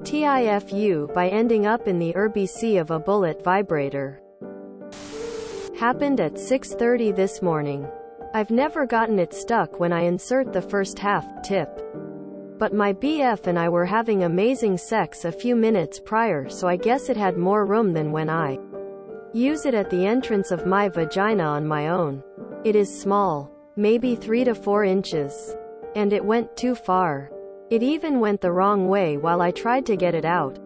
TIFU by ending up in the RBC of a bullet vibrator. Happened at 6:30 this morning. I've never gotten it stuck when I insert the first half, tip. But my BF and I were having amazing sex a few minutes prior, so I guess it had more room than when I use it at the entrance of my vagina on my own. It is small, maybe 3 to 4 inches. And it went too far. It even went the wrong way while I tried to get it out.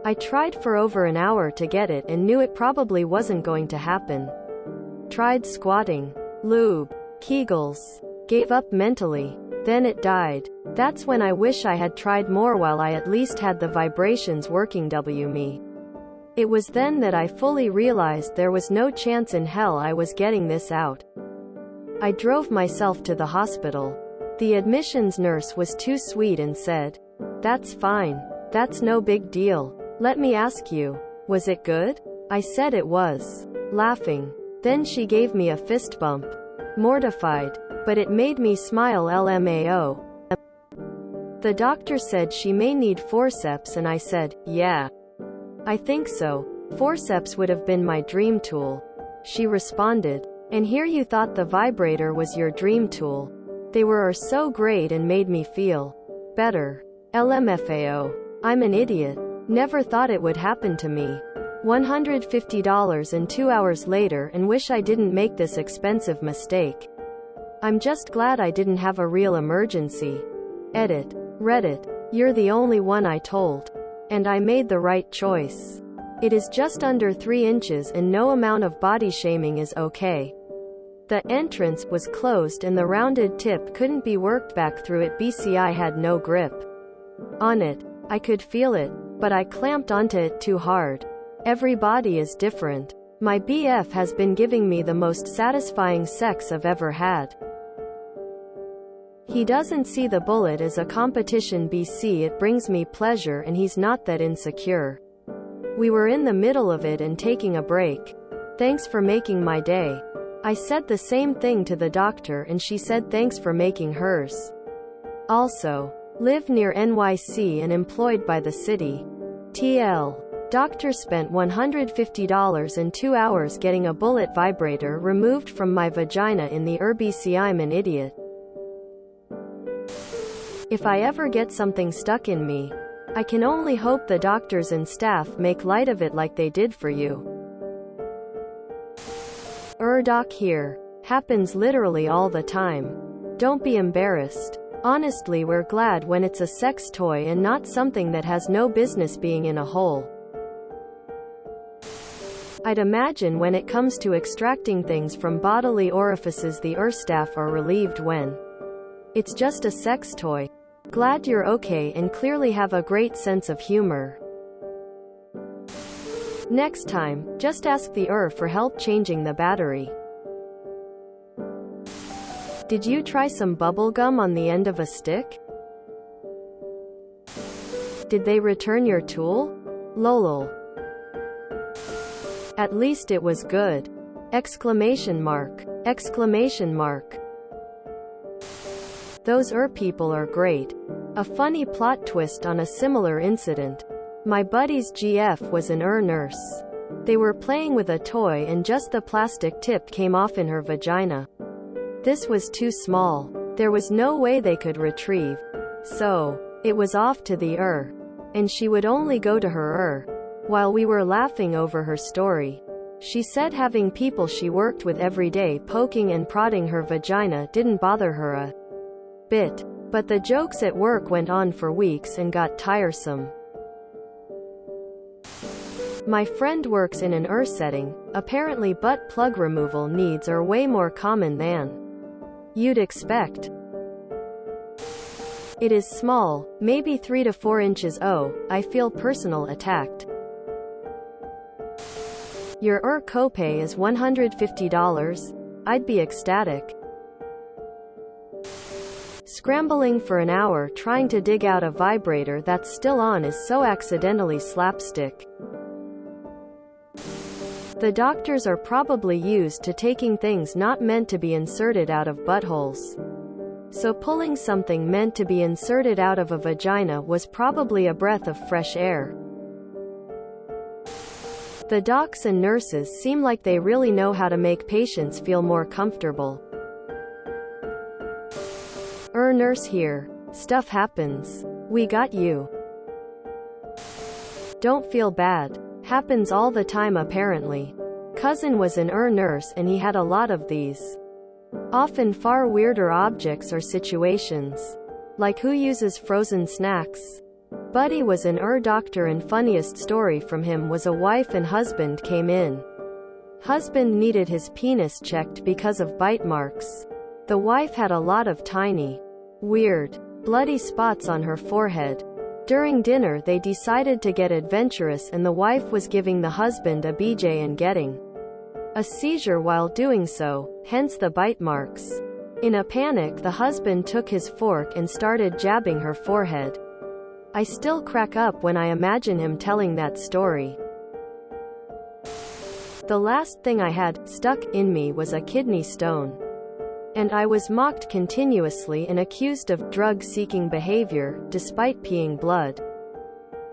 I tried for over an hour to get it and knew it probably wasn't going to happen. Tried squatting, lube, Kegels, gave up mentally. Then it died. That's when I wish I had tried more while I at least had the vibrations working. Me. It was then that I fully realized there was no chance in hell I was getting this out. I drove myself to the hospital. The admissions nurse was too sweet and said, "That's fine. That's no big deal. Let me ask you, was it good?" I said it was, laughing. Then she gave me a fist bump. Mortified. But it made me smile. LMAO. The doctor said she may need forceps and I said, "Yeah. I think so. Forceps would have been my dream tool." She responded, "And here you thought the vibrator was your dream tool. They were so great and made me feel better." LMFAO. I'm an idiot. Never thought it would happen to me. $150 and 2 hours later and wish I didn't make this expensive mistake. I'm just glad I didn't have a real emergency. Edit. Reddit. You're the only one I told. And I made the right choice. It is just under 3 inches and no amount of body shaming is okay. The entrance was closed and the rounded tip couldn't be worked back through it. BCI had no grip on it. I could feel it, but I clamped onto it too hard. Every body is different. My BF has been giving me the most satisfying sex I've ever had. He doesn't see the bullet as a competition. BC, it brings me pleasure and he's not that insecure. We were in the middle of it and taking a break. "Thanks for making my day." I said the same thing to the doctor and she said thanks for making hers. Also, live near NYC and employed by the city. TL. Doctor spent $150 and 2 hours getting a bullet vibrator removed from my vagina in the RBC. I'm an idiot. If I ever get something stuck in me, I can only hope the doctors and staff make light of it like they did for you. Doc, here. Happens literally all the time. Don't be embarrassed. Honestly, we're glad when it's a sex toy and not something that has no business being in a hole. I'd imagine when it comes to extracting things from bodily orifices the staff are relieved when it's just a sex toy. Glad you're okay and clearly have a great sense of humor. Next time, just ask the for help changing the battery. Did you try some bubble gum on the end of a stick? Did they return your tool? Lol. At least it was good! Exclamation mark. Exclamation mark. Those people are great. A funny plot twist on a similar incident. My buddy's GF was an nurse. They were playing with a toy and just the plastic tip came off in her vagina. This was too small. There was no way they could retrieve. So, it was off to the and she would only go to her While we were laughing over her story, she said having people she worked with every day poking and prodding her vagina didn't bother her a bit. But the jokes at work went on for weeks and got tiresome. My friend works in an setting. Apparently butt plug removal needs are way more common than you'd expect. It is small, maybe 3 to 4 inches. Oh, I feel personal attacked. Your copay is $150? I'd be ecstatic. Scrambling for an hour trying to dig out a vibrator that's still on is so accidentally slapstick. The doctors are probably used to taking things not meant to be inserted out of buttholes. so pulling something meant to be inserted out of a vagina was probably a breath of fresh air. The docs and nurses seem like they really know how to make patients feel more comfortable. Nurse here. Stuff happens. We got you. Don't feel bad. Happens all the time apparently. Cousin was an nurse and he had a lot of these. Often far weirder objects or situations. Like who uses frozen snacks? Buddy was an doctor and funniest story from him was a wife and husband came in. Husband needed his penis checked because of bite marks. The wife had a lot of tiny, weird, bloody spots on her forehead. During dinner they decided to get adventurous and the wife was giving the husband a BJ and getting a seizure while doing so, hence the bite marks. In a panic the husband took his fork and started jabbing her forehead. I still crack up when I imagine him telling that story. The last thing I had stuck in me was a kidney stone. And I was mocked continuously and accused of drug-seeking behavior, despite peeing blood.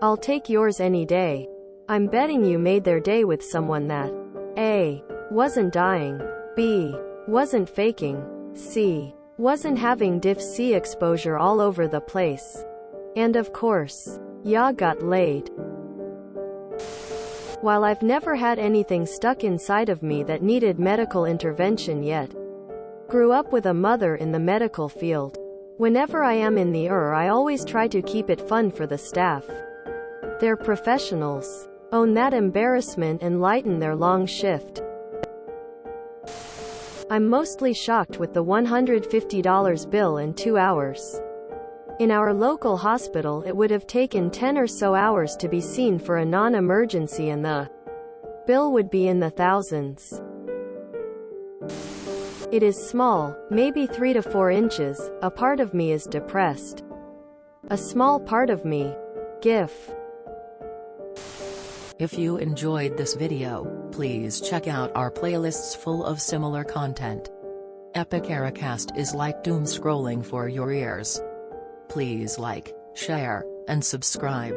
I'll take yours any day. I'm betting you made their day with someone that A. wasn't dying, B. wasn't faking, C. wasn't having diff-C exposure all over the place. And of course, ya got laid. While I've never had anything stuck inside of me that needed medical intervention yet, grew up with a mother in the medical field. Whenever I am in the I always try to keep it fun for the staff. They're professionals. Own that embarrassment and lighten their long shift. I'm mostly shocked with the $150 bill in 2 hours. In our local hospital it would have taken 10 or so hours to be seen for a non-emergency and the bill would be in the thousands. It is small, maybe 3 to 4 inches. A part of me is depressed. A small part of me. GIF. If you enjoyed this video, please check out our playlists full of similar content. Epic Ericast is like doom scrolling for your ears. Please like, share, and subscribe.